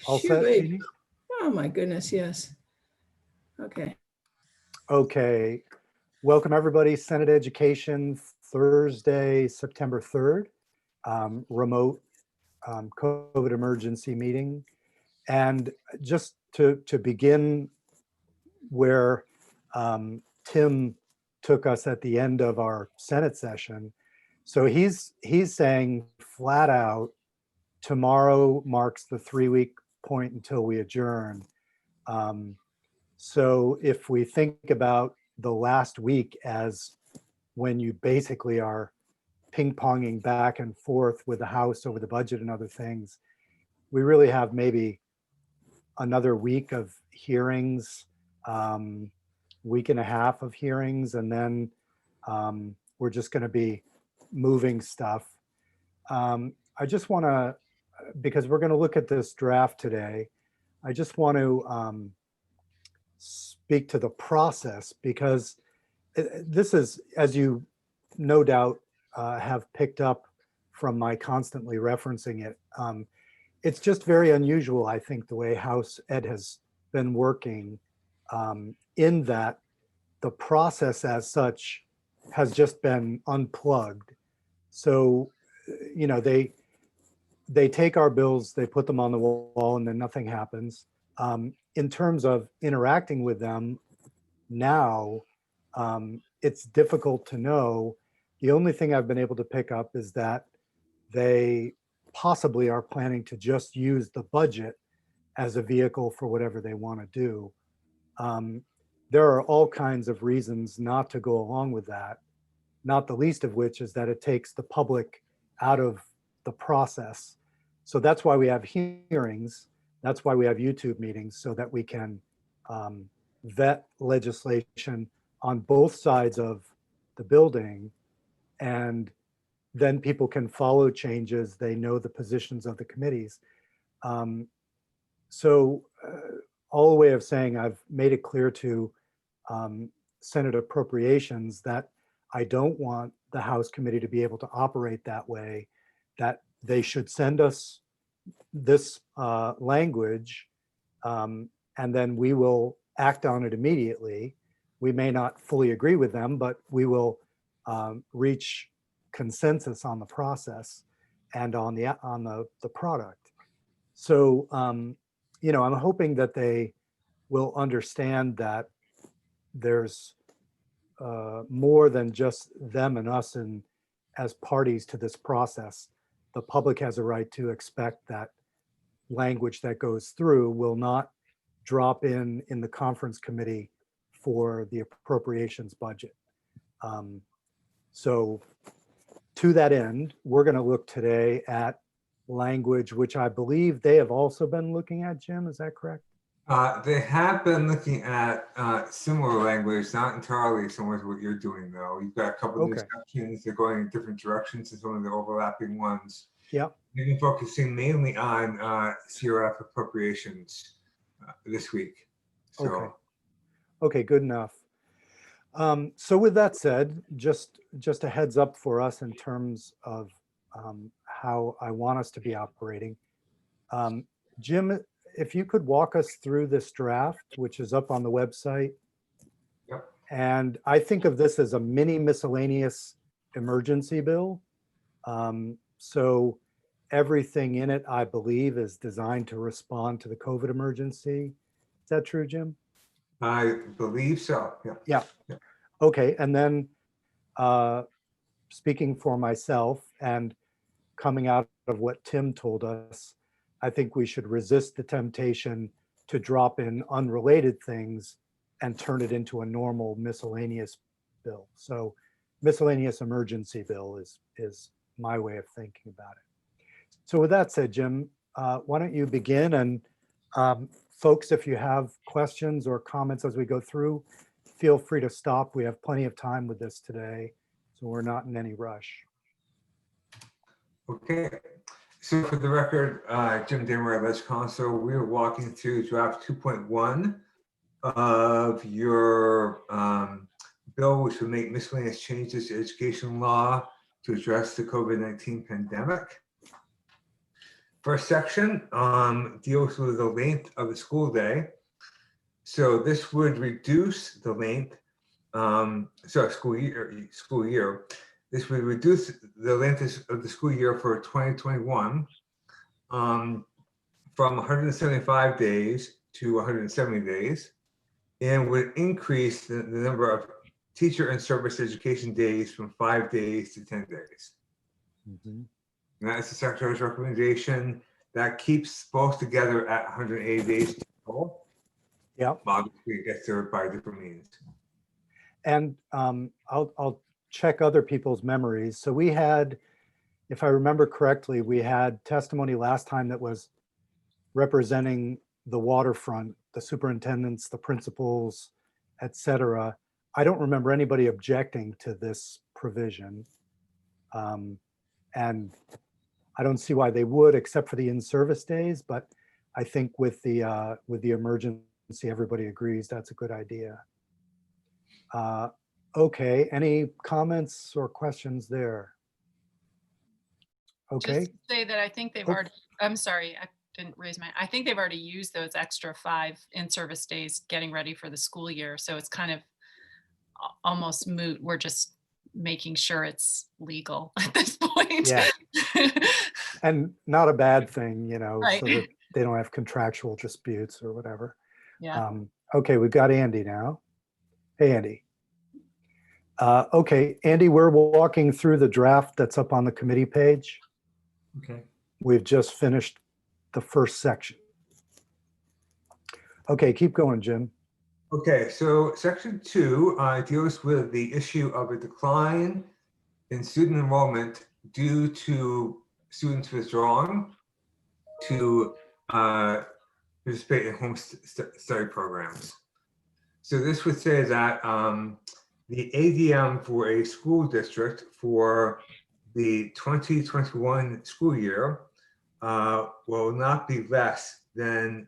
All Shoot, set, wait. Jeannie? Oh my goodness, yes. Okay. Okay. Welcome everybody. Senate Education Thursday, September 3rd, remote COVID emergency meeting. And just to begin where Tim took us at the end of our Senate session. So he's saying flat out, tomorrow marks the 3-week point until we adjourn. So if we think about the last week as when you basically are ping-ponging back and forth with the House over the budget and other things, we really have maybe another week of hearings, week and a half of hearings, and then we're just going to be moving stuff. I just want to, because we're going to look at this draft today, I just want to speak to the process, because this is, as you no doubt have picked up from my constantly referencing it, it's just very unusual, I think, the way House Ed has been working, in that the process as such has just been unplugged. So, you know, they take our bills, they put them on the wall, and then nothing happens. In terms of interacting with them now, it's difficult to know. The only thing I've been able to pick up is that they possibly are planning to just use the budget as a vehicle for whatever they want to do. There are all kinds of reasons not to go along with that, not the least of which is that it takes the public out of the process. So that's why we have hearings. That's why we have YouTube meetings, so that we can vet legislation on both sides of the building, and then people can follow changes. They know the positions of the committees. So all the way of saying, I've made it clear to Senate Appropriations that I don't want the House committee to be able to operate that way, that they should send us this language, and then we will act on it immediately. We may not fully agree with them, but we will reach consensus on the process and on the product. So, you know, I'm hoping that they will understand that there's more than just them and us and as parties to this process. The public has a right to expect that language that goes through will not drop in the conference committee for the appropriations budget. So to that end, we're going to look today at language, which I believe they have also been looking at. Jim, is that correct? They have been looking at similar language, not entirely similar to what you're doing, though. You've got a couple of new sections. They're going in different directions as one of the overlapping ones. Yeah. They've been focusing mainly on CRF appropriations this week. So. Okay, good enough. So with that said, just a heads up for us in terms of how I want us to be operating. Jim, if you could walk us through this draft, which is up on the website. Yep. And I think of this as a mini miscellaneous emergency bill. So everything in it, I believe, is designed to respond to the COVID emergency. Is that true, Jim? I believe so, yeah. Yeah. Okay, and then speaking for myself and coming out of what Tim told us, I think we should resist the temptation to drop in unrelated things and turn it into a normal miscellaneous bill. So miscellaneous emergency bill is my way of thinking about it. So with that said, Jim, why don't you begin? And folks, if you have questions or comments as we go through, feel free to stop. We have plenty of time with this today, so we're not in any rush. Okay. So for the record, Jim Damer, Ledge Counsel, we are walking through draft 2.1 of your bill, which would make miscellaneous changes to education law to address the COVID-19 pandemic. first section deals with the length of the school day. So this would reduce the length, school year. This would reduce the length of the school year for 2021 from 175 days to 170 days, and would increase the number of teacher and service education days from 5 days to 10 days. Mhm. And that's the Secretary's recommendation. That keeps both together at 180 days total. Yep. Obviously, it gets there by different means. And I'll check other people's memories. So we had, if I remember correctly, we had testimony last time that was representing the waterfront, the superintendents, the principals, et cetera. I don't remember anybody objecting to this provision. And I don't see why they would, except for the in-service days, but I think with the emergency, everybody agrees that's a good idea. Okay, any comments or questions there? Okay, Just say that I think they've Oh. already, I'm sorry, I didn't raise my, I think they've already used those extra 5 in-service days getting ready for the school year. So it's kind of almost moot. We're just making sure it's legal at this point. Yeah. and not a bad thing, you know, Right. so that they don't have contractual disputes or whatever. Yeah. Okay, we've got Andy now. Hey, Andy. Okay, Andy, we're walking through the draft that's up on the committee page. Okay. We've just finished the first section. Okay, keep going, Jim. Okay, so section 2 deals with the issue of a decline in student enrollment due to students withdrawing to participate in home study programs. So this would say that the ADM for a school district for the 2021 school year will not be less than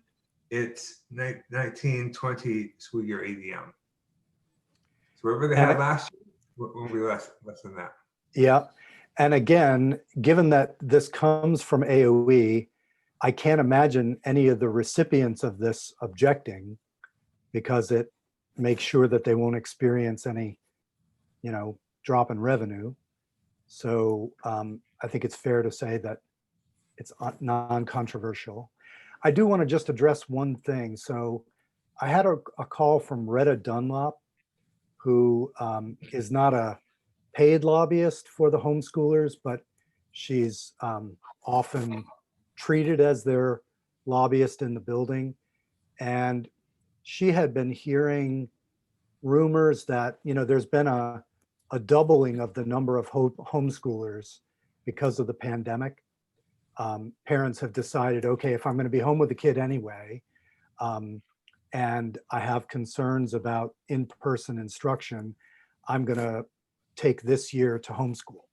its 1920 school year ADM. So whatever they had last year will be less than that. Yeah, and again, given that this comes from AOE, I can't imagine any of the recipients of this objecting, because it makes sure that they won't experience any, you know, drop in revenue. So I think it's fair to say that it's non-controversial. I do want to just address one thing. So I had a call from Retta Dunlop, who is not a paid lobbyist for the homeschoolers, but she's often treated as their lobbyist in the building. And she had been hearing rumors that, you know, there's been a doubling of the number of homeschoolers because of the pandemic. Parents have decided, okay, if I'm going to be home with the kid anyway, and I have concerns about in-person instruction, I'm going to take this year to homeschool.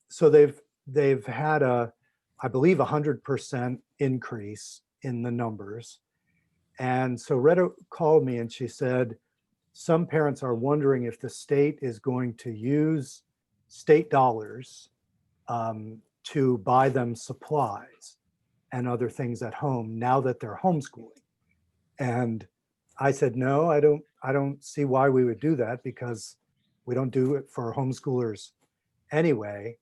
So they've had I believe 100% increase in the numbers. And so Retta called me and she said, some parents are wondering if the state is going to use state dollars to buy them supplies and other things at home now that they're homeschooling. And I said, no, I don't see why we would do that, because we don't do it for homeschoolers anyway.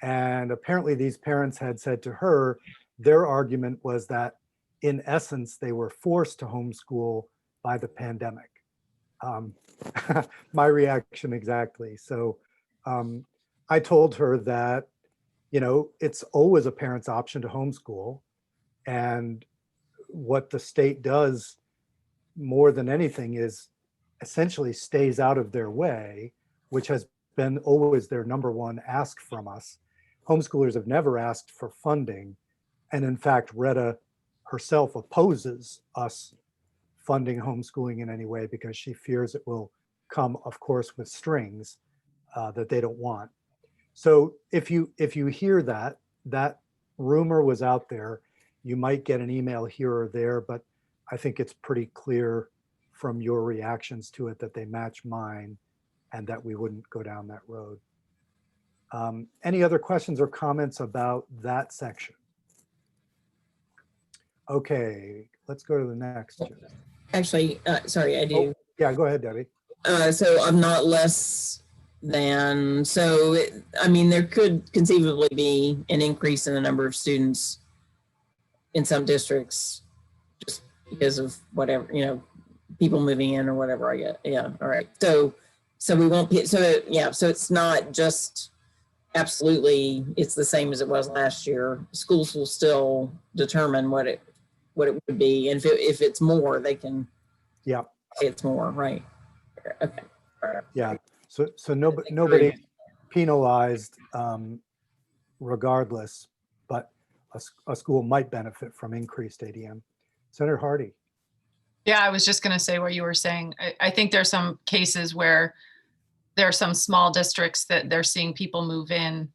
And apparently these parents had said to her, their argument was that in essence, they were forced to homeschool by the pandemic. My reaction exactly. So I told her that, you know, it's always a parent's option to homeschool. And what the state does more than anything is essentially stays out of their way, which has been always their number one ask from us. Homeschoolers have never asked for funding. And in fact, Retta herself opposes us funding homeschooling in any way because she fears it will come, of course, with strings that they don't want. So if you hear that rumor was out there, you might get an email here or there, but I think it's pretty clear from your reactions to it that they match mine and that we wouldn't go down that road. Any other questions or comments about that section? Okay, let's go to the next. Actually, sorry, I do. Yeah, go ahead, Debbie. So I'm not less than, I mean, there could conceivably be an increase in the number of students in some districts just because of whatever, people moving in or whatever, I get. Yeah, all right. So we won't be, so it's not just absolutely, it's the same as it was last year. Schools will still determine what it would be. And if it's more, they can Yeah. say it's more, right? Okay. All right. Yeah, so nobody penalized regardless, but a school might benefit from increased ADM. Senator Hardy. Yeah, I was just going to say what you were saying. I think there's some cases where there are some small districts that they're seeing people move in,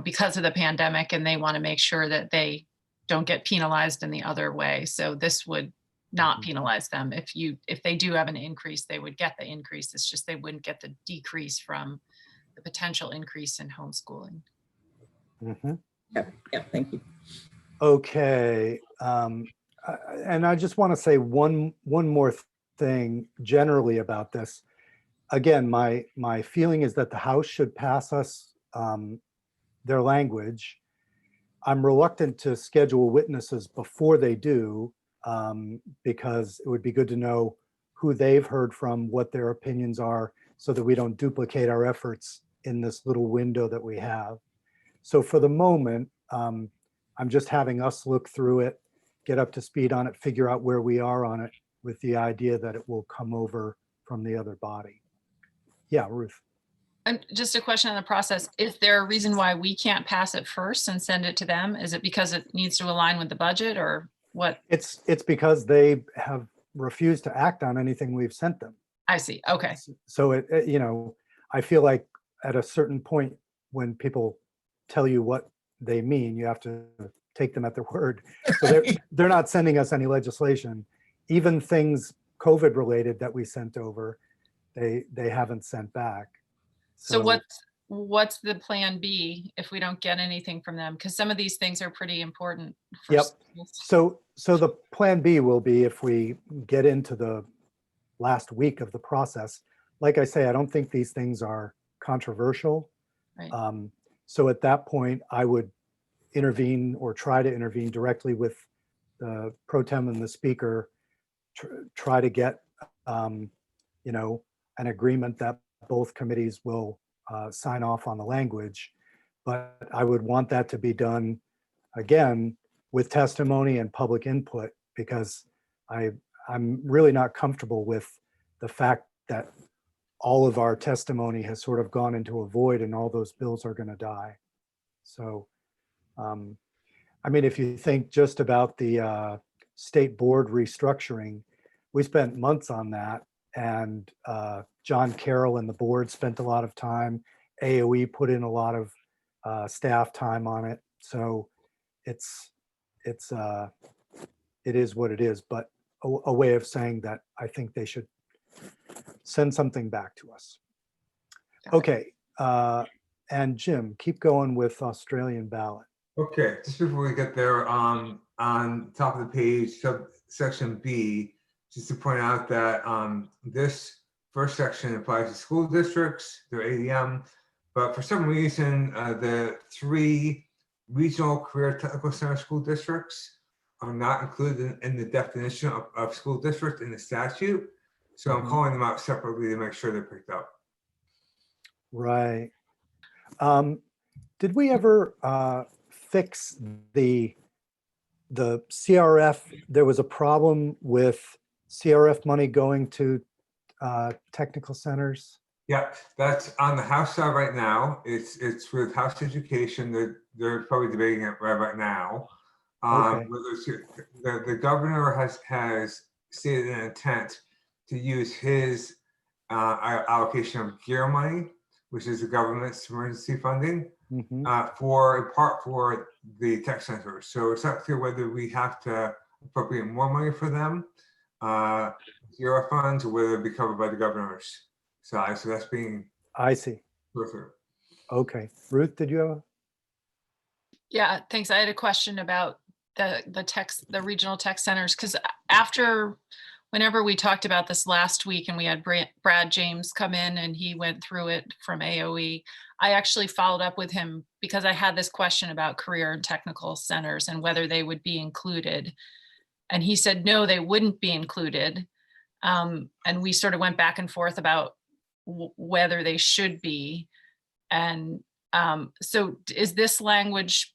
because of the pandemic, and they want to make sure that they don't get penalized in the other way. So this would not penalize them. If they do have an increase, they would get the increase. It's just they wouldn't get the decrease from the potential increase in homeschooling. Mm-hmm. Yeah, thank you. Okay, and I just want to say one more thing generally about this. Again, my feeling is that the House should pass us their language. I'm reluctant to schedule witnesses before they do, because it would be good to know who they've heard from, what their opinions are, so that we don't duplicate our efforts in this little window that we have. So for the moment, I'm just having us look through it, get up to speed on it, figure out where we are on it, with the idea that it will come over from the other body. Yeah, Ruth. And just a question on the process. Is there a reason why we can't pass it first and send it to them? Is it because it needs to align with the budget, or what? It's because they have refused to act on anything we've sent them. I see. Okay. So I feel like at a certain point when people tell you what they mean, you have to take them at their word. So they're not sending us any legislation. Even things COVID related that we sent over, they haven't sent back. So what's the plan B if we don't get anything from them? Because some of these things are pretty important. For Yep. schools. So the plan B will be if we get into the last week of the process. Like I say, I don't think these things are controversial. Right. So at that point, I would intervene or try to intervene directly with the pro tem and the speaker, try to get an agreement that both committees will sign off on the language. But I would want that to be done again with testimony and public input, because I'm really not comfortable with the fact that all of our testimony has sort of gone into a void and all those bills are going to die. So, I mean, if you think just about the state board restructuring, we spent months on that, and John Carroll and the board spent a lot of time. AOE put in a lot of staff time on it. So it is what it is, but a way of saying that I think they should send something back to us. Okay, and Jim, keep going with Australian ballot. Okay, just before we get there, on top of the page, subsection B, just to point out that this first section applies to school districts, their ADM, but for some reason, the 3 regional career technical center school districts are not included in the definition of school district in the statute. So I'm calling them out separately to make sure they're picked up. Right. Did we ever fix the CRF? There was a problem with CRF money going to technical centers. Yeah, that's on the House side right now. It's with House Education. They're probably debating it right now. Okay. The governor has stated an intent to use his allocation of GEAR money, which is the government's emergency funding, for in part for the tech centers. So it's not clear whether we have to appropriate more money for them, GEAR funds, or whether it be covered by the governor's side. So that's being. I see. Through. Okay. Ruth, did you have Yeah, thanks. I had a question about the regional tech centers, because whenever we talked about this last week and we had Brad James come in and he went through it from AOE, I actually followed up with him because I had this question about career and technical centers and whether they would be included. And he said, no, they wouldn't be included. And we sort of went back and forth about whether they should be. And so is this language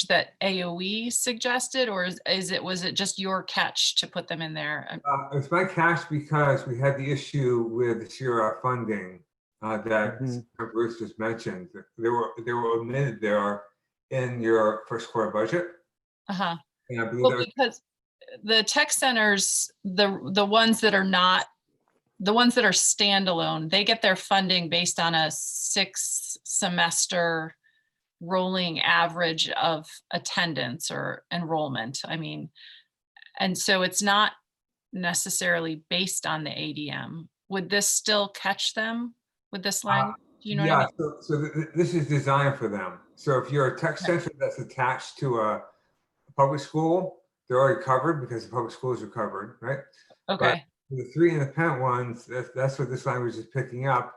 that AOE suggested, or was it just your catch to put them in there? It's my catch because we had the issue with the CRF funding that Bruce just mentioned. They were omitted there in your first quarter budget. Uh-huh. And I believe Well, that was, because the tech centers, the ones that are not, the ones that are standalone, they get their funding based on a 6-semester rolling average of attendance or enrollment. I mean, and so it's not necessarily based on the ADM. Would this still catch them with this language? Do you know what I yeah, mean? so this is designed for them. So if you're a tech center that's attached to a public school, they're already covered because the public schools are covered, right? Okay. But the 3 independent ones, that's what this language is picking up.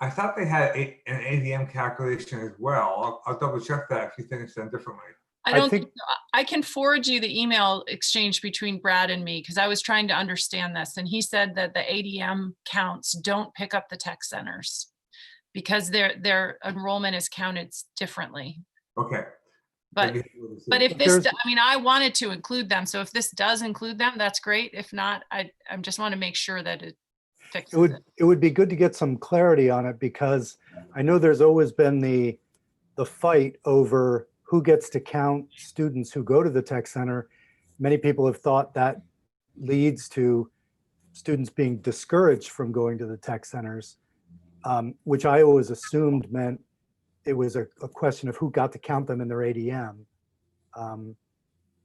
I thought they had an ADM calculation as well. I'll double check that if you think it's done differently. I don't think so. I can forward you the email exchange between Brad and me because I was trying to understand this. And he said that the ADM counts don't pick up the tech centers because their enrollment is counted differently. Okay. But if this, I mean, I wanted to include them. So if this does include them, that's great. If not, I just want to make sure that it fixes it. It would be good to get some clarity on it because I know there's always been the fight over who gets to count students who go to the tech center. Many people have thought that leads to students being discouraged from going to the tech centers, which I always assumed meant it was a question of who got to count them in their ADM.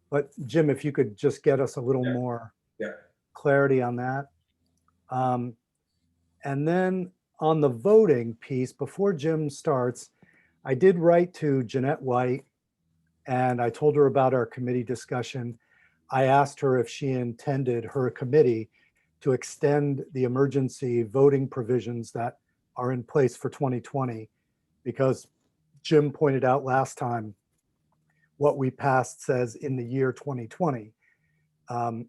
But Jim, if you could just get us a little more clarity on that. And then on the voting piece, before Jim starts, I did write to Jeanette White and I told her about our committee discussion. I asked her if she intended her committee to extend the emergency voting provisions that are in place for 2020, because Jim pointed out last time what we passed says in the year 2020.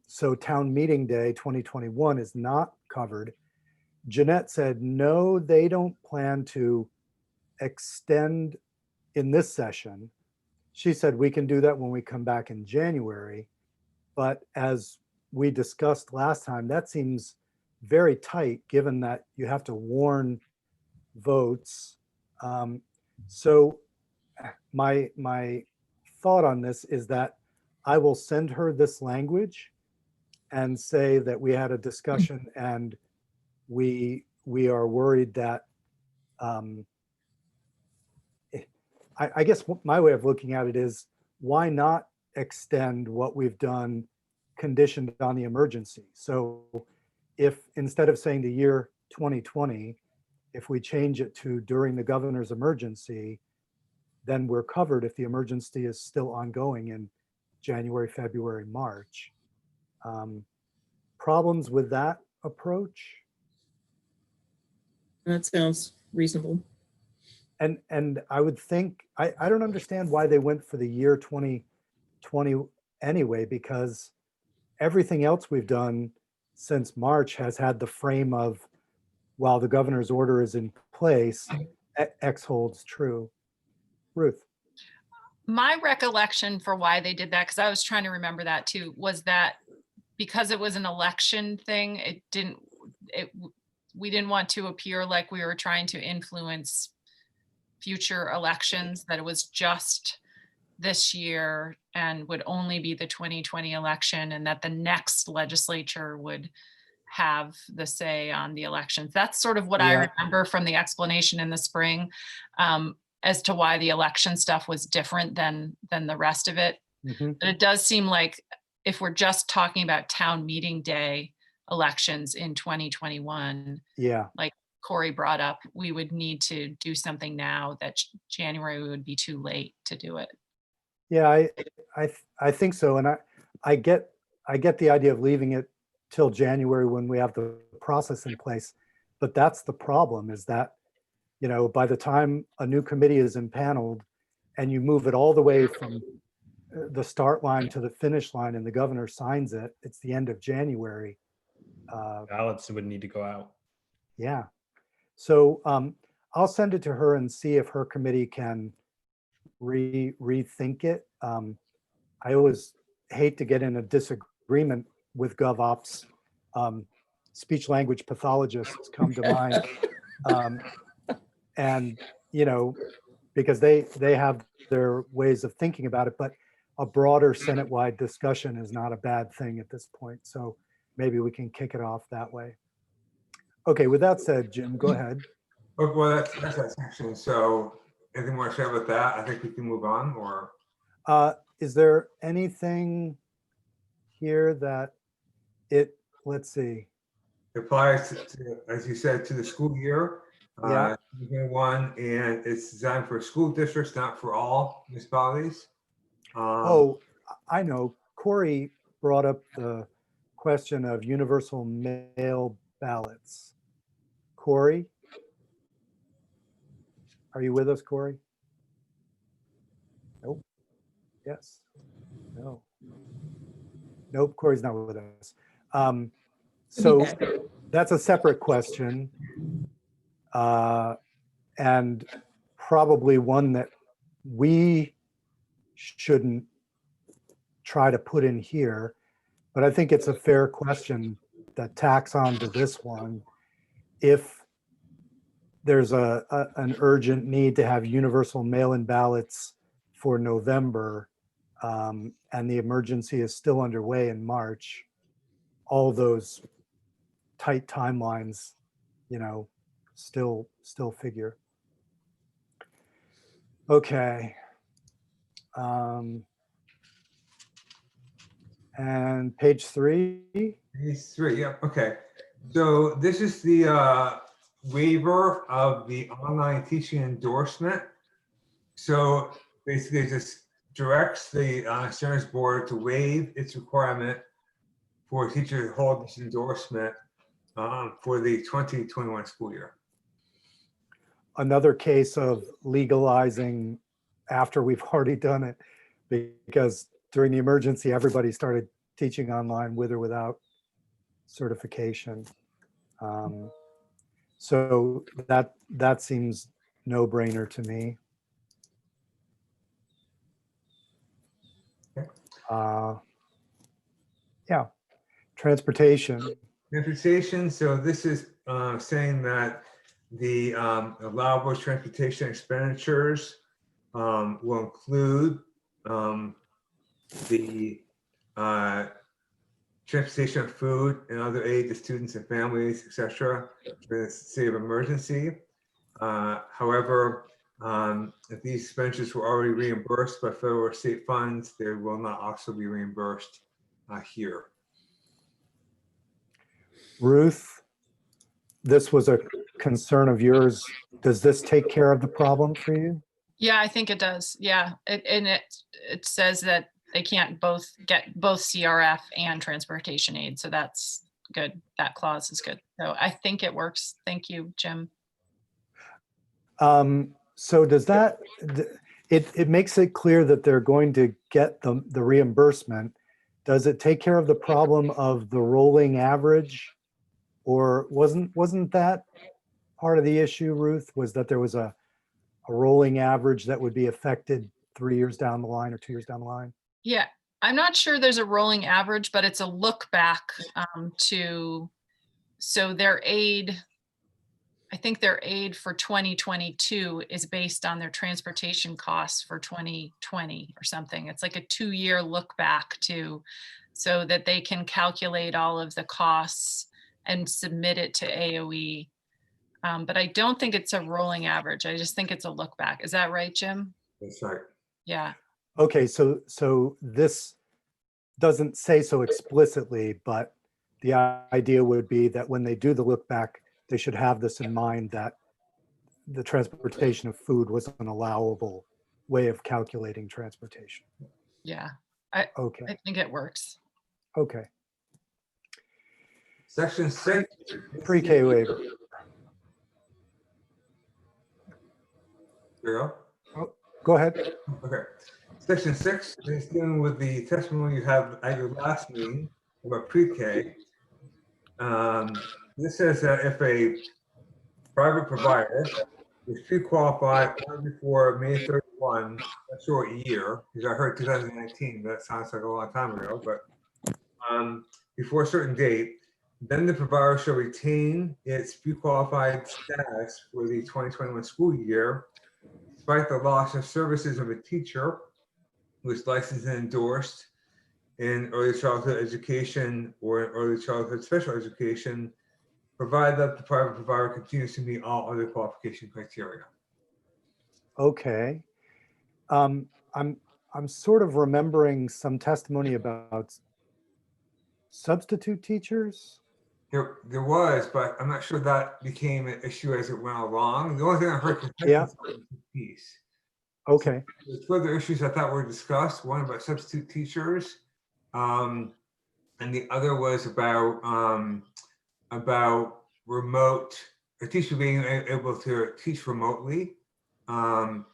So town meeting day 2021 is not covered. Jeanette said, no, they don't plan to extend in this session. She said, we can do that when we come back in January. But as we discussed last time, that seems very tight given that you have to warn votes. So my thought on this is that I will send her this language and say that we had a discussion and we are worried that I guess my way of looking at it is, why not extend what we've done conditioned on the emergency? So if instead of saying the year 2020, if we change it to during the governor's emergency, then we're covered if the emergency is still ongoing in January, February, March. Problems with that approach? That sounds reasonable. And I would think, I don't understand why they went for the year 2020 anyway, because everything else we've done since March has had the frame of, while the governor's order is in place, X holds true. Ruth. My recollection for why they did that, because I was trying to remember that too, was that because it was an election thing, we didn't want to appear like we were trying to influence future elections, that it was just this year and would only be the 2020 election, and that the next legislature would have the say on the elections. That's sort of what I remember from the explanation in the spring, as to why the election stuff was different than the rest of it. But it does seem like if we're just talking about town meeting day elections in 2021, like Corey brought up, we would need to do something now that January would be too late to do it. Yeah, I think so. And I get the idea of leaving it till January when we have the process in place. But that's the problem is that, by the time a new committee is impaneled and you move it all the way from the start line to the finish line and the governor signs it, it's the end of January. Ballots would need to go out. Yeah. So I'll send it to her and see if her committee can rethink it. I always hate to get in a disagreement with GovOps. Speech language pathologists come to mind. And, because they have their ways of thinking about it, but a broader Senate-wide discussion is not a bad thing at this point. So maybe we can kick it off that way. Okay, with that said, Jim, go ahead. Oh, well, that's that section. So anything more to say about that? I think we can move on, or Is there anything here that let's see. applies as you said, to the school year. Yeah. 2021, and it's designed for school districts, not for all municipalities. Oh, I know. Corey brought up the question of universal mail ballots. Corey? Are you with us, Corey? Nope. Yes. No. Nope, Corey's not with us. So that's a separate question. And probably one that we shouldn't try to put in here, but I think it's a fair question that tacks on to this one. If there's an urgent need to have universal mail-in ballots for November, and the emergency is still underway in March, all those tight timelines, still figure. Okay. And page 3. Page 3, yeah, okay. So this is the waiver of the online teaching endorsement. So basically it just directs the Standards Board to waive its requirement for a teacher to hold this endorsement for the 2021 school year. Another case of legalizing after we've already done it, because during the emergency, everybody started teaching online with or without certification. So that seems no-brainer to me. Okay. Yeah, transportation. Transportation, so this is saying that the allowable transportation expenditures will include the transportation of food and other aid to students and families, etc., for the state of emergency. However, if these expenditures were already reimbursed by federal or state funds, they will not also be reimbursed here. Ruth, this was a concern of yours. Does this take care of the problem for you? Yeah, I think it does. Yeah, it says that they can't get both CRF and transportation aid. So that's good. That clause is good. So I think it works. Thank you, Jim. So does that, it makes it clear that they're going to get the reimbursement. Does it take care of the problem of the rolling average? Or wasn't that part of the issue, Ruth, was that there was a rolling average that would be affected 3 years down the line or 2 years down the line? Yeah, I'm not sure there's a rolling average, but it's a look back so their aid, I think their aid for 2022 is based on their transportation costs for 2020 or something. It's like a 2-year look back so that they can calculate all of the costs and submit it to AOE. But I don't think it's a rolling average. I just think it's a look back. Is that right, Jim? That's right. Yeah. Okay, so this doesn't say so explicitly, but the idea would be that when they do the look back, they should have this in mind, that the transportation of food was an allowable way of calculating transportation. Yeah, Okay, I think it works. okay. Section 6. Pre-K waiver. There you go. Go ahead. Okay. Section 6 is dealing with the testimony you have at your last meeting about pre-K. This says that if a private provider is pre-qualified on or before May 31, a short year, because I heard 2019, but that sounds like a long time ago, but before a certain date, then the provider shall retain its pre-qualified status for the 2021 school year, despite the loss of services of a teacher who is licensed and endorsed in early childhood education or in early childhood special education, provided that the private provider continues to meet all other qualification criteria. Okay. I'm sort of remembering some testimony about substitute teachers. There was, but I'm not sure that became an issue as it went along. The only thing I heard from Yeah. piece. Okay, There's further issues I thought were discussed. One about substitute teachers, and the other was about remote, a teacher being able to teach remotely. And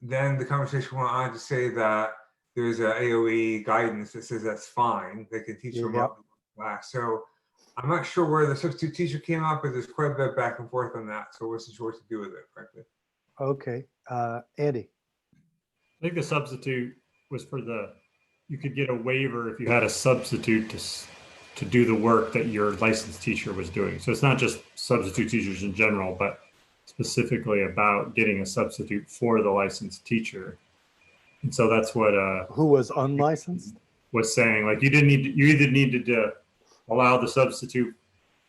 then the conversation went on to say that there's a AOE guidance that says that's fine. They can teach Yep. remotely. So I'm not sure where the substitute teacher came up, but there's quite a bit back and forth on that. So I wasn't sure what to do with it, frankly. okay. Andy, I think the substitute was for you could get a waiver if you had a substitute to do the work that your licensed teacher was doing. So it's not just substitute teachers in general, but specifically about getting a substitute for the licensed teacher. And so that's what who was unlicensed? was saying. Like you either needed to allow the substitute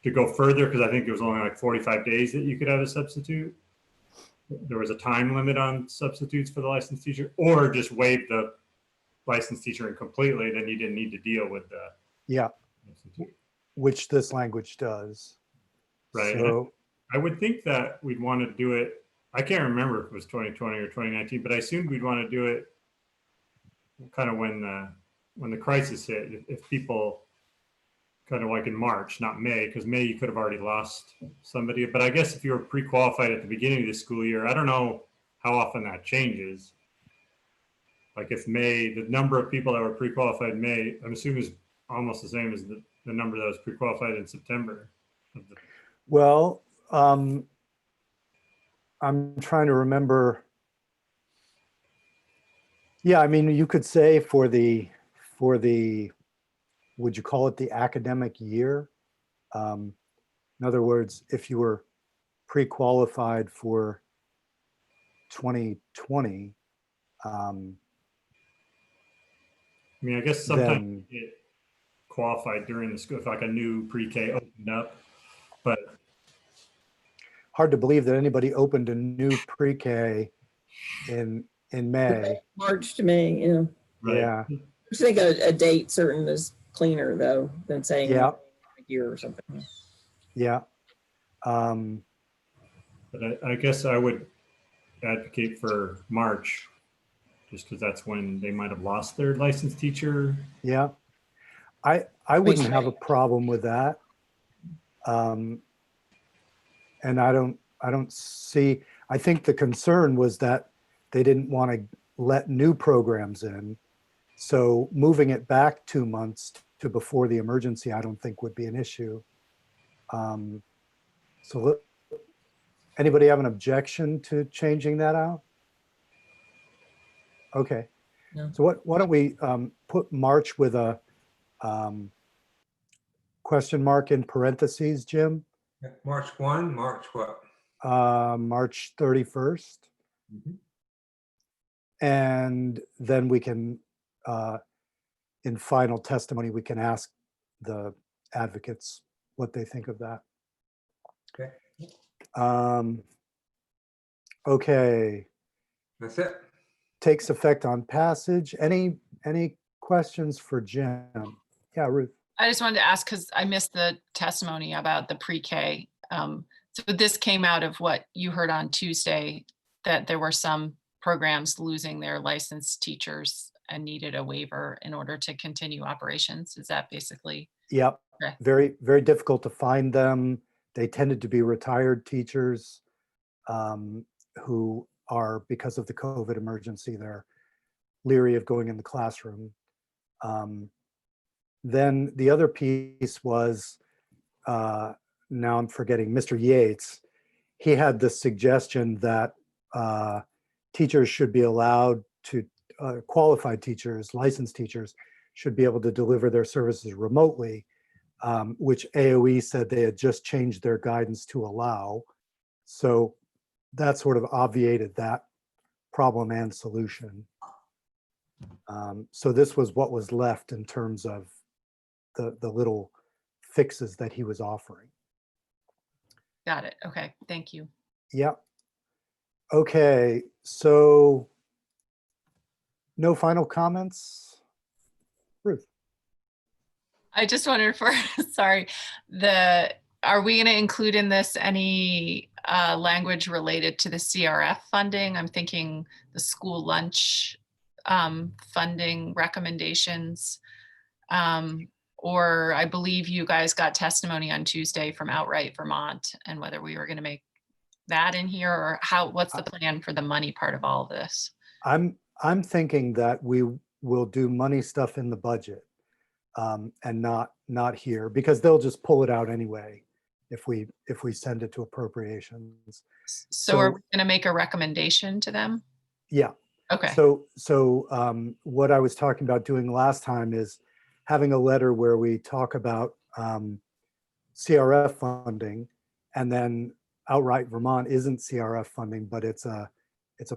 to go further, because I think it was only like 45 days that you could have a substitute. There was a time limit on substitutes for the licensed teacher, or just waive the licensed teacher and completely, then you didn't need to deal with the Yeah, substitute. which this language does. Right. So, I would think that we'd want to do it. I can't remember if it was 2020 or 2019, but I assumed we'd want to do it kind of when the crisis hit. If people kind of like in March, not May, because May you could have already lost somebody. But I guess if you were pre-qualified at the beginning of the school year, I don't know how often that changes. Like if May, the number of people that were pre-qualified May, I'm assuming is almost the same as the number that was pre-qualified in September. well, I'm trying to remember. Yeah, I mean, you could say for the, would you call it the academic year? In other words, if you were pre-qualified for 2020, I mean, I guess sometimes then, you get qualified during the school, if like a new pre-K opened up, but hard to believe that anybody opened a new pre-K in May. March to May, yeah. right. Yeah, I think a date certain is cleaner though than saying Yeah. a year or something. yeah. But I guess I would advocate for March, just because that's when they might have lost their licensed teacher. Yeah, I wouldn't have a problem with that. And I don't see, I think the concern was that they didn't want to let new programs in. So moving it back 2 months to before the emergency, I don't think would be an issue. Anybody have an objection to changing that out? Okay. No. So why don't we put March with a question mark in parentheses, Jim? March 1, March what? March 31st. Mhm. And then we can, in final testimony, we can ask the advocates what they think of that. Okay. Okay, That's it. takes effect on passage. Any questions for Jim? Yeah, Ruth. I just wanted to ask, because I missed the testimony about the pre-K. So this came out of what you heard on Tuesday, that there were some programs losing their licensed teachers and needed a waiver in order to continue operations. Is that basically? Yep. Okay. Very, very difficult to find them. They tended to be retired teachers who are, because of the COVID emergency, they're leery of going in the classroom. Then the other piece was, now I'm forgetting, Mr. Yates. He had the suggestion that teachers should be allowed to, qualified teachers, licensed teachers, should be able to deliver their services remotely, which AOE said they had just changed their guidance to allow. So that sort of obviated that problem and solution. So this was what was left in terms of the little fixes that he was offering. Got it. Okay, thank you. Yep. Okay, so no final comments? Ruth? I just wondered for, sorry, are we going to include in this any language related to the CRF funding? I'm thinking the school lunch funding recommendations. Or I believe you guys got testimony on Tuesday from Outright Vermont, and whether we were going to make that in here, or what's the plan for the money part of all of this? I'm thinking that we will do money stuff in the budget and not here, because they'll just pull it out anyway if we send it to appropriations. So are we going to make a recommendation to them? Yeah. Okay. So what I was talking about doing last time is having a letter where we talk about CRF funding, and then Outright Vermont isn't CRF funding, but it's a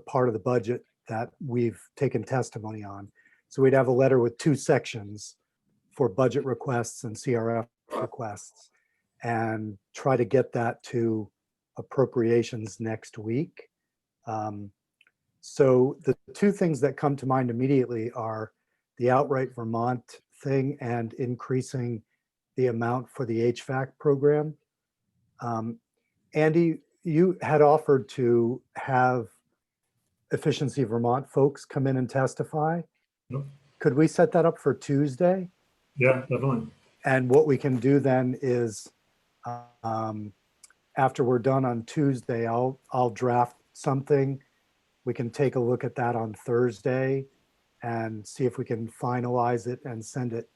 part of the budget that we've taken testimony on. So we'd have a letter with two sections for budget requests and CRF requests, and try to get that to appropriations next week. So the two things that come to mind immediately are the Outright Vermont thing and increasing the amount for the HVAC program. Andy, you had offered to have Efficiency Vermont folks come in and testify. Yep. Could we set that up for Tuesday? Yeah, definitely. And what we can do then is, after we're done on Tuesday, I'll draft something. We can take a look at that on Thursday and see if we can finalize it and send it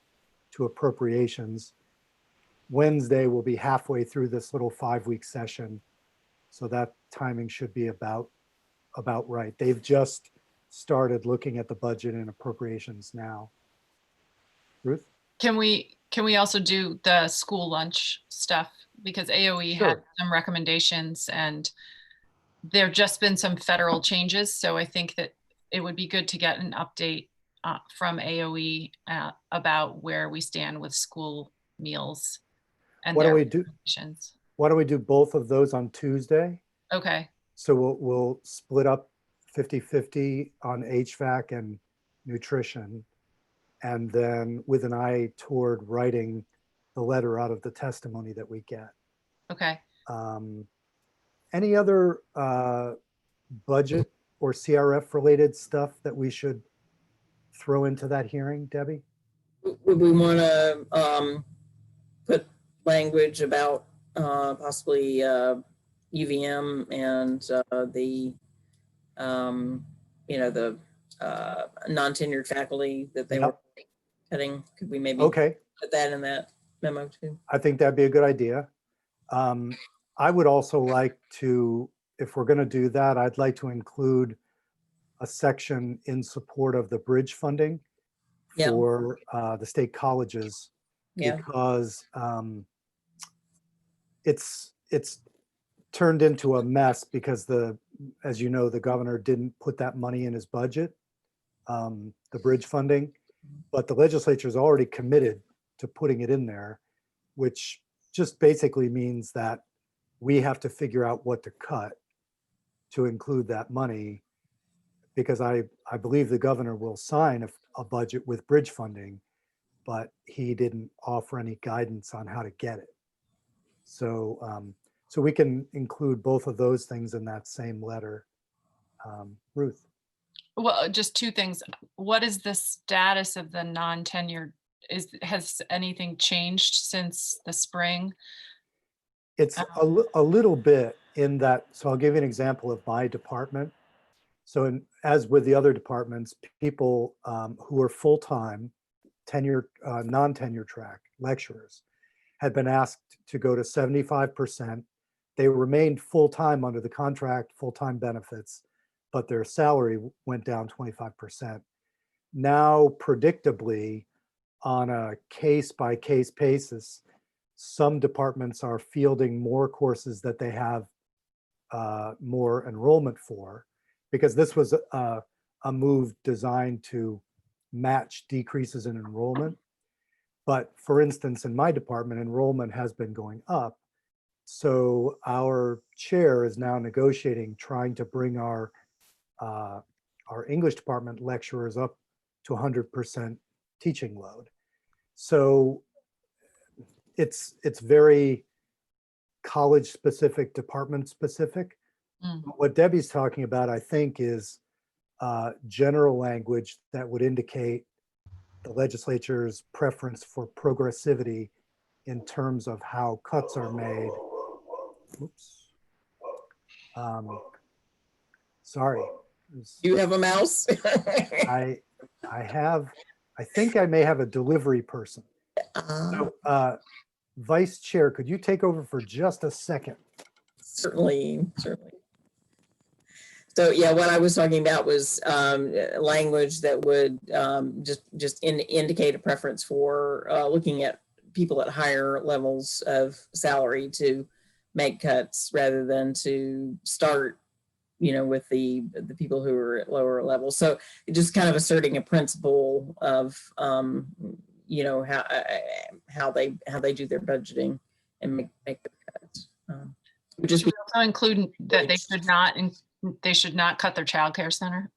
to appropriations. Wednesday will be halfway through this little 5-week session, so that timing should be about right. They've just started looking at the budget and appropriations now. Ruth? Can we also do the school lunch stuff? Because AOE had Sure. some recommendations, and there've just been some federal changes. So I think that it would be good to get an update from AOE about where we stand with school meals and Why don't their we do recommendations. Why don't we do both of those on Tuesday? Okay, So we'll split up 50-50 on HVAC and nutrition, and then with an eye toward writing the letter out of the testimony that we get. okay. Any other budget or CRF related stuff that we should throw into that hearing, Debbie? Would we want to put language about possibly UVM and the the non-tenured faculty that they were cutting? Could we maybe Okay, put that in that memo too? I think that'd be a good idea. I would also like to, if we're going to do that, I'd like to include a section in support of the bridge funding Yeah. for the state colleges, Yeah, because it's turned into a mess because as you know, the governor didn't put that money in his budget, the bridge funding, but the legislature's already committed to putting it in there, which just basically means that we have to figure out what to cut to include that money, because I believe the governor will sign a budget with bridge funding, but he didn't offer any guidance on how to get it. So so we can include both of those things in that same letter. Ruth? Well, just two things. What is the status of the non-tenured? Has anything changed since the spring? It's a little bit in that, so I'll give you an example of my department. So as with the other departments, people who are full-time, tenure, non-tenure track lecturers had been asked to go to 75%. They remained full-time under the contract, full-time benefits, but their salary went down 25%. Now, predictably, on a case-by-case basis, some departments are fielding more courses that they have more enrollment for, because this was a move designed to match decreases in enrollment. But for instance, in my department, enrollment has been going up. So our chair is now negotiating, trying to bring our English department lecturers up to 100% teaching load. So it's very college specific, department specific. Mm. What Debbie's talking about, I think, is general language that would indicate the legislature's preference for progressivity in terms of how cuts are made. Oops. Sorry. You have a mouse? I think I may have a delivery person. So, Vice Chair, could you take over for just a second? Certainly. So yeah, what I was talking about was language that would just indicate a preference for looking at people at higher levels of salary to make cuts rather than to start, with the people who are at lower levels. So just kind of asserting a principle of how they do their budgeting and make the cuts. Would just Should be we also include that they should not cut their childcare center?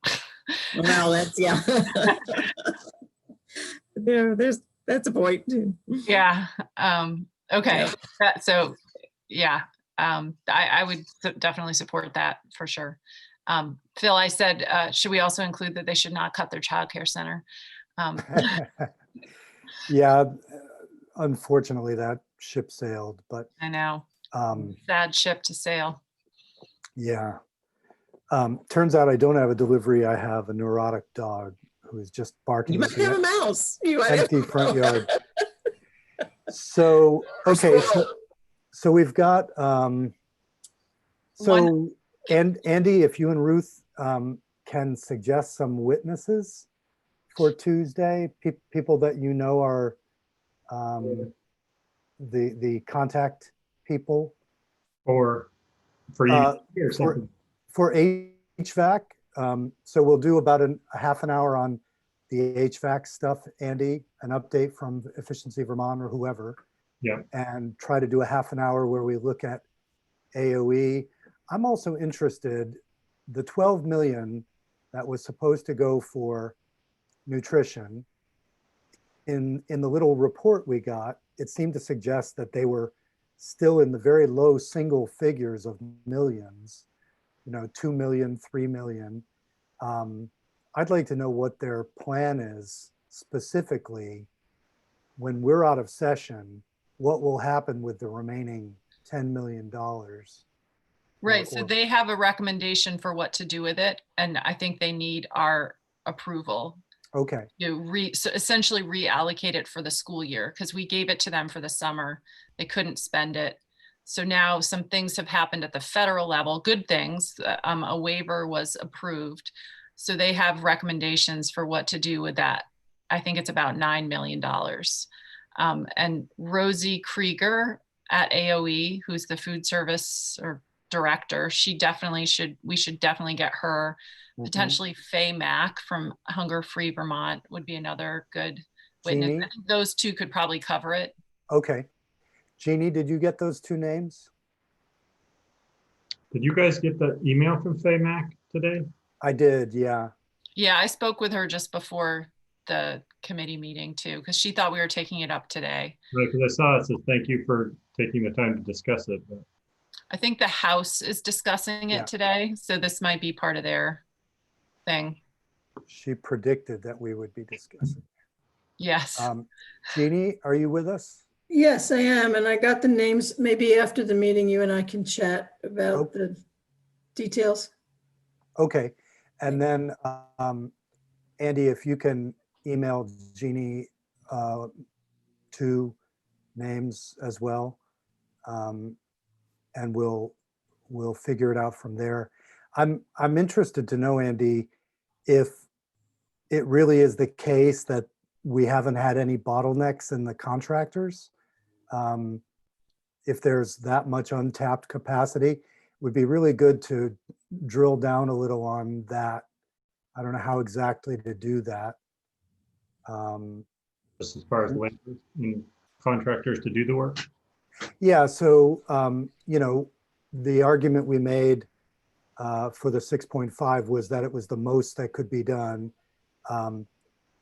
well, that's yeah. That's a point too. Yeah. Okay. Yeah. I would definitely support that for sure. Phil, I said, should we also include that they should not cut their childcare center? Yeah, unfortunately that ship sailed, but I know. um, Sad ship to sail. yeah. Turns out I don't have a delivery. I have a neurotic dog who is just barking You at might have a the mouse. You might have empty front yard. So, okay, so we've got, so, and Andy, if you and Ruth can suggest some witnesses for Tuesday, people that you know are the contact people. Or for you or something. For HVAC, so we'll do about a half an hour on the HVAC stuff, Andy, an update from Efficiency Vermont or whoever. Yeah. And try to do a half an hour where we look at AOE. I'm also interested, the 12 million that was supposed to go for nutrition, in the little report we got, it seemed to suggest that they were still in the very low single figures of millions, 2 million, 3 million. I'd like to know what their plan is specifically when we're out of session, what will happen with the remaining $10 million. Right. So they have a recommendation for what to do with it. And I think they need our approval Okay, to essentially reallocate it for the school year, because we gave it to them for the summer. They couldn't spend it. So now some things have happened at the federal level, good things. A waiver was approved. So they have recommendations for what to do with that. I think it's about $9 million. And Rosie Krieger at AOE, who's the food service or director, we should definitely get her. Potentially Faye Mack from Hunger Free Vermont would be another good witness. Jeannie? I think those two could probably cover it. Okay. Jeannie, did you get those two names? Did you guys get the email from Faye Mack today? I did, yeah. Yeah, I spoke with her just before the committee meeting too, because she thought we were taking it up today. Right, because I saw it says thank you for taking the time to discuss it. But I think the House is discussing it Yeah. today, so this might be part of their thing. She predicted that we would be discussing. Yes. Jeannie, are you with us? Yes, I am. And I got the names. Maybe after the meeting, you and I can chat Oh. about the details. Okay. And then, Andy, if you can email Jeannie 2 names as well. And we'll figure it out from there. I'm interested to know, Andy, if it really is the case that we haven't had any bottlenecks in the contractors. If there's that much untapped capacity, it would be really good to drill down a little on that. I don't know how exactly to do that. Just as far as labor and contractors to do the work. Yeah, so, the argument we made for the 6.5 was that it was the most that could be done.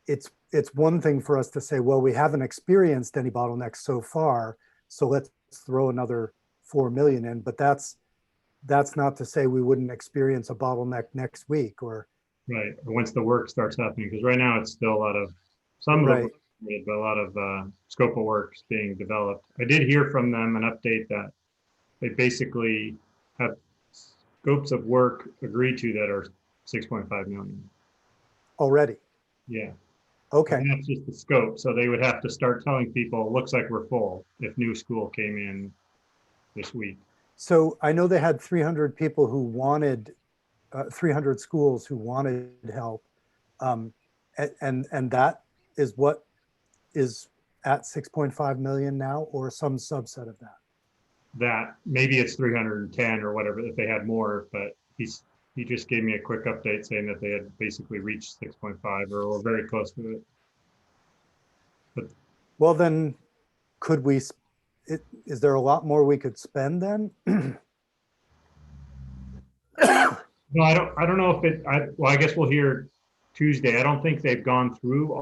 It's one thing for us to say, well, we haven't experienced any bottlenecks so far, so let's throw another 4 million in, but that's not to say we wouldn't experience a bottleneck next week or. Right, once the work starts happening, because right now it's still a lot of, some of Right. it, but a lot of scope of works being developed. I did hear from them an update that they basically have scopes of work agreed to that are 6.5 million. Already, Yeah. okay. And that's just the scope. So they would have to start telling people, looks like we're full if new school came in this week. So I know they had 300 people who wanted, 300 schools who wanted help. And that is what is at 6.5 million now, or some subset of that? That maybe it's 310 or whatever if they had more, but he just gave me a quick update saying that they had basically reached 6.5 or were very close to it. Well, then could we, is there a lot more we could spend then? No, I don't know if well, I guess we'll hear Tuesday. I don't think they've gone through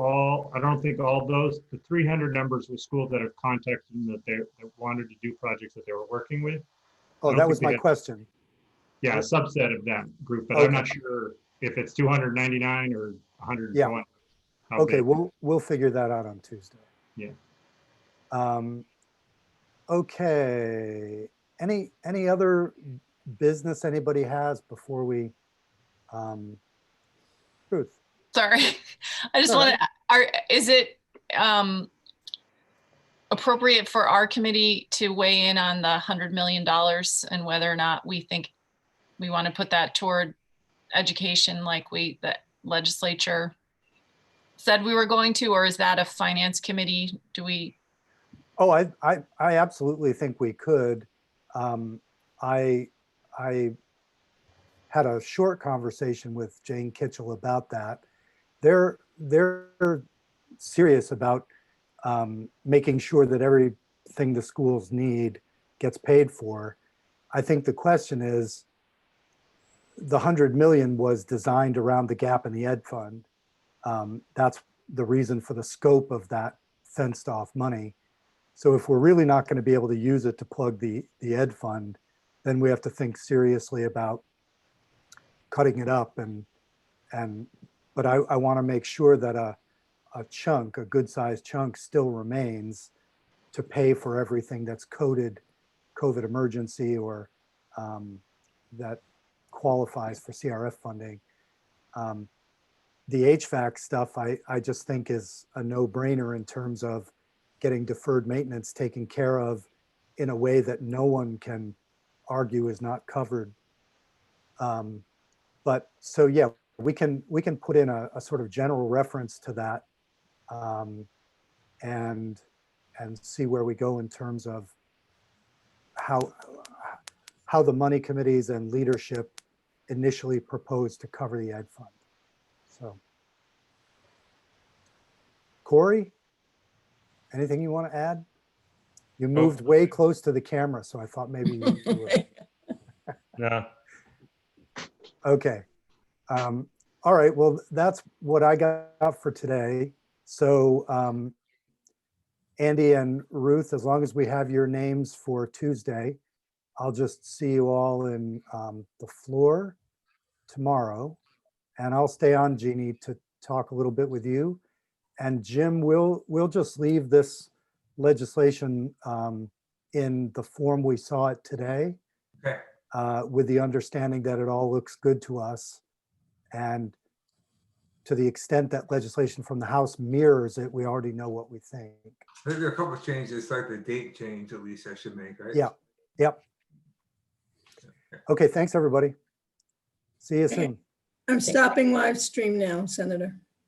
I don't think all those, the 300 numbers with schools that have contacted them that wanted to do projects that they were working with. Oh, don't that think was they my had- question. Yeah, a subset of that group, but Okay. I'm not sure if it's 299 or 101. Yeah. how Okay, big. we'll figure that out on Tuesday. Yeah. Okay, any other business anybody has before we, Ruth? Sorry. I just All want to, is it appropriate for our committee to weigh in on the $100 million and whether or not we think we want to put that toward education like the legislature said we were going to, or is that a finance committee? Do we? Oh, I absolutely think we could. I had a short conversation with Jane Kitchell about that. They're serious about making sure that everything the schools need gets paid for. I think the question is, the 100 million was designed around the gap in the ed fund. That's the reason for the scope of that fenced off money. So if we're really not going to be able to use it to plug the ed fund, then we have to think seriously about cutting it up. But I want to make sure that a good sized chunk still remains to pay for everything that's coded COVID emergency or that qualifies for CRF funding. The HVAC stuff, I just think is a no-brainer in terms of getting deferred maintenance taken care of in a way that no one can argue is not covered. But so, yeah, we can put in a sort of general reference to that and see where we go in terms of how the money committees and leadership initially proposed to cover the ed fund. So, Corey, anything you want to add? You moved way close to the camera, so I thought maybe you would. Yeah. Okay. All right. Well, that's what I got for today. So, Andy and Ruth, as long as we have your names for Tuesday, I'll just see you all in the floor tomorrow. And I'll stay on, Jeannie, to talk a little bit with you. And Jim, we'll just leave this legislation in the form we saw it today, Okay, with the understanding that it all looks good to us. And to the extent that legislation from the House mirrors it, we already know what we think. I think there are a couple of changes, like the date change at least I should make, right? Yeah. Yep. Okay, thanks, everybody. See you Okay. soon. I'm stopping live stream now, Senator.